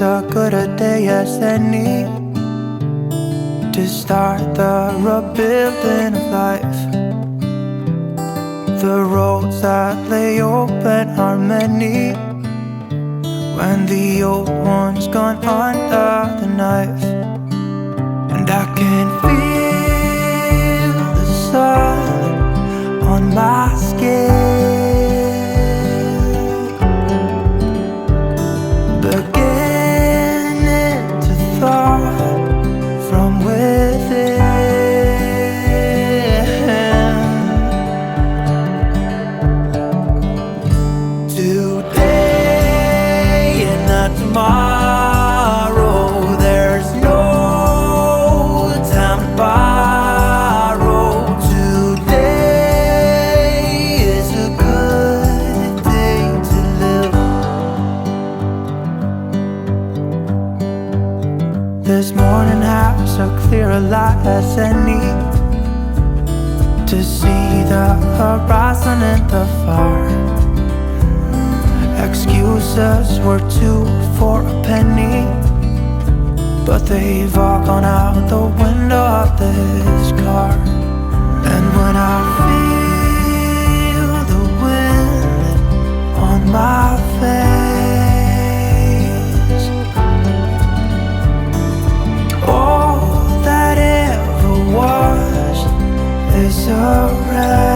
as good a day as any to start the rebuilding of life. The roads that lay open are many when the old one's gone under the knife. And I can feel the sun on my skin, beginning to thaw from within. Today and not tomorrow, there's no time to borrow. Today is a good day to live. This morning has a clearer light as any to see the horizon in the far. Excuses were 2 for a penny, but they've all gone out the window of this car. And when I feel the wind on my face, all that ever was is a wreck.